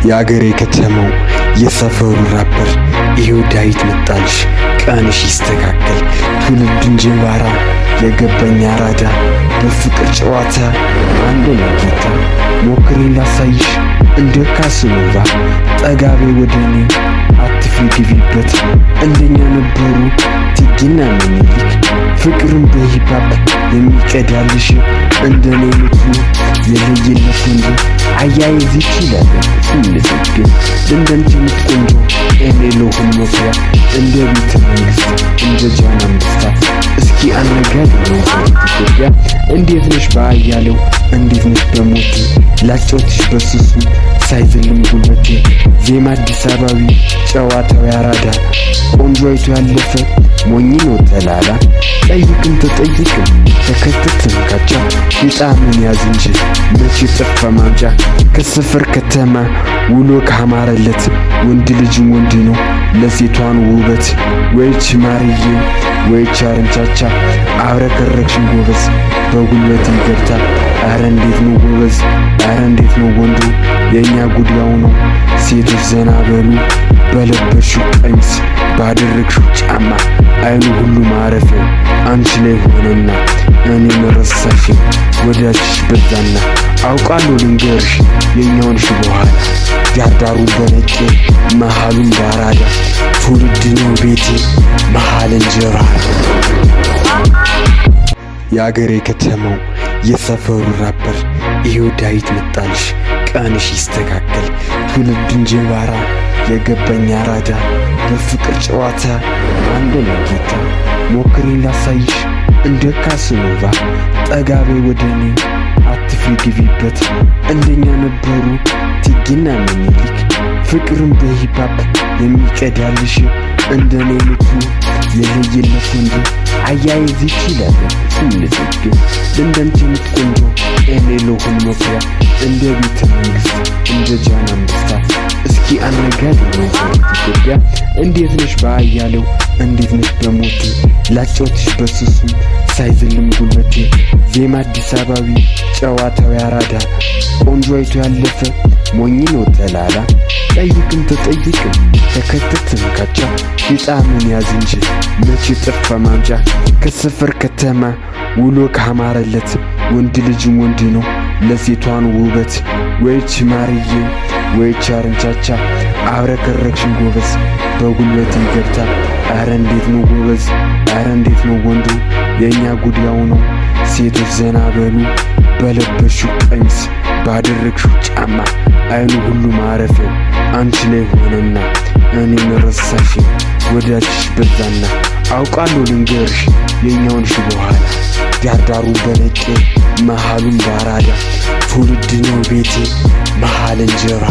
የአገሬ ከተማው የሰፈሩ ራበር ይሄው ዳዊት መጣልሽ ቀንሽ ይስተካከል ትውልድ እንጀባራ የገባኝ አራዳ በፍቅር ጨዋታ አንድ ነው ጌታ ሞክሬን ላሳይሽ እንደ ካስኖቫ ጠጋቤ ወደኔ አትፍሪ ግቢበት እንደኛ ነበሩ ትግና ምኒልክ ፍቅርን በሂፓፕ የሚቀዳልሽ እንደኔ ልትኑ የለየለት እንጂ አያይዝ ይችላል ስንልግን እንደንተምት ቆንጆ ኤሌሎሁን መኩሪያ እንደ ቤተ መንግስት እንደ ጃና መንግስታት እስኪ አነጋድ ነው ኢትዮጵያ እንዴት ነሽ ባያለው እንዴት ነሽ በሞቴ ላጫውትሽ በስሱ ሳይዝልም ጉልበቴ ዜማ አዲስ አበባዊ ጨዋታው ያራዳ ቆንጆይቱ ያለፈ ሞኝ ነው ተላላ ጠይቅም ተጠይቅም ተከተትም ካቻ ይጣምን ያዝ እንጂ መቼ ጠፋ ማምጫ ከሰፈር ከተማ ውሎ ካማረለት ወንድ ልጅም ወንድ ነው ለሴቷን ውበት ወይች ማርዬ ወይች አረንቻቻ አብረከረክሽን ጎበዝ በጉልበት ይገብታ አረ እንዴት ነው ጎበዝ አረ እንዴት ነው ወንዱ የኛ ጉዳዩ ነው ሴቶች ዘና በሉ በለበሽው ቀሚስ ባደረግሽው ጫማ አይኑ ሁሉ ማረፊያ አንቺ ላይ ሆነና እኔ መረሳሽ ወዳጅሽ በዛና አውቃለሁ ልንገርሽ የኛውንሽ በኋላ ዳርዳሩ በነቄ መሃሉን ባራዳ ትውልድ ነው ቤቴ መሃል እንጀራ የአገሬ ከተማው የሰፈሩ ራበር ይሄው ዳዊት መጣልሽ ቀንሽ ይስተካከል ትውልድ እንጀባራ የገባኝ አራዳ በፍቅር ጨዋታ አንድ ነው ጌታ ሞክሬን ላሳይሽ እንደ ካስኖቫ ጠጋቤ ወደኔ አትፍሪ ግቢበት እንደኛ ነበሩ ትግና ምኒልክ ፍቅርን በሂፓፕ የሚቀዳልሽ እንደኔ ልትኑ የለየለት እንጂ አያይዝ ይችላል ስንልግን እንደንተምት ቆንጆ ኤሌሎሁን መኩሪያ እንደ ቤተ መንግስት እንደ ጃና መንግስታት እስኪ አነጋድ ነው ኢትዮጵያ እንዴት ነሽ ባያለው እንዴት ነሽ በሞቴ ላጫውትሽ በስሱ ሳይዝልም ጉልበቴ ዜማ አዲስ አበባዊ ጨዋታው ያራዳ ቆንጆይቱ ያለፈ ሞኝ ነው ተላላ ጠይቅም ተጠይቅም ተከተትም ካቻ ይጣምን ያዝ እንጂ መቼ ጠፋ ማምጫ ከሰፈር ከተማ ውሎ ካማረለት ወንድ ልጅም ወንድ ነው ለሴቷን ውበት ወይች ማርዬ ወይች አረንቻቻ አብረከረክሽን ጎበዝ በጉልበት ይገብታ አረ እንዴት ነው ጎበዝ አረ እንዴት ነው ወንዱ የኛ ጉዳዩ ነው ሴቶች ዘና በሉ በለበሽው ቀሚስ ባደረግሽው ጫማ አይኑ ሁሉ ማረፊያ አንቺ ላይ ሆነና እኔ መረሳሽ ወዳጅሽ በዛና አውቃለሁ ልንገርሽ የኛውንሽ በኋላ ዳርዳሩ በነቄ መሃሉን ባራዳ ትውልድ ነው ቤቴ መሃል እንጀራ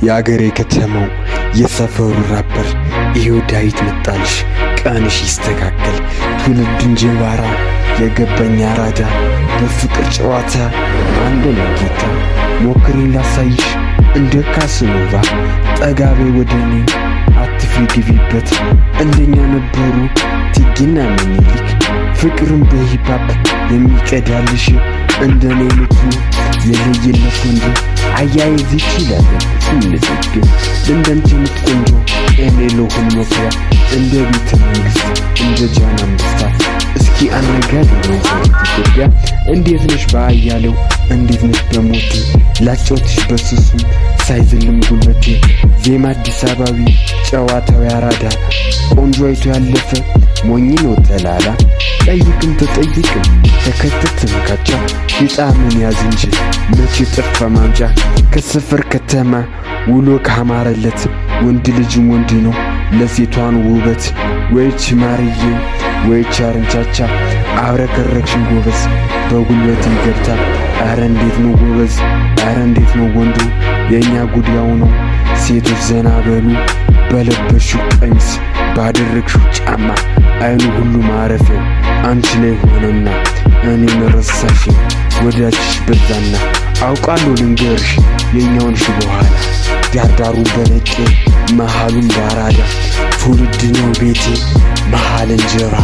የአገሬ ከተማው የሰፈሩ ራበር ይሄው ዳዊት መጣልሽ ቀንሽ ይስተካከል ትውልድ እንጀባራ የገባኝ አራዳ በፍቅር ጨዋታ አንድ ነው ጌታ ሞክሬን ላሳይሽ እንደ ካስኖቫ ጠጋቤ ወደኔ አትፍሪ ግቢበት እንደኛ ነበሩ ትግና ምኒልክ ፍቅርን በሂፓፕ የሚቀዳልሽ እንደኔ ልትኑ የለየለት እንጂ አያይዝ ይችላል ስንልግን እንደንተምት ቆንጆ ኤሌሎሁን መኩሪያ እንደ ቤተ መንግስት እንደ ጃና መንግስታት እስኪ አነጋድ ነው ኢትዮጵያ እንዴት ነሽ ባያለው እንዴት ነሽ በሞቴ ላጫውትሽ በስሱ ሳይዝልም ጉልበቴ ዜማ አዲስ አበባዊ ጨዋታው ያራዳ ቆንጆይቱ ያለፈ ሞኝ ነው ተላላ ጠይቅም ተጠይቅም ተከተትም ካቻ ይጣምን ያዝ እንጂ መቼ ጠፋ ማምጫ ከሰፈር ከተማ ውሎ ካማረለት ወንድ ልጅም ወንድ ነው ለሴቷን ውበት ወይች ማርዬ ወይች አረንቻቻ አብረከረክሽን ጎበዝ በጉልበት ይገብታ አረ እንዴት ነው ጎበዝ አረ እንዴት ነው ወንዱ የኛ ጉዳዩ ነው ሴቶች ዘና በሉ በለበሽው ቀሚስ ባደረግሽው ጫማ አይኑ ሁሉ ማረፊያ አንቺ ላይ ሆነና እኔ መረሳሽ ወዳጅሽ በዛና አውቃለሁ ልንገርሽ የኛውንሽ በኋላ ዳርዳሩ በነቄ መሃሉን ባራዳ ትውልድ ነው ቤቴ መሃል እንጀራ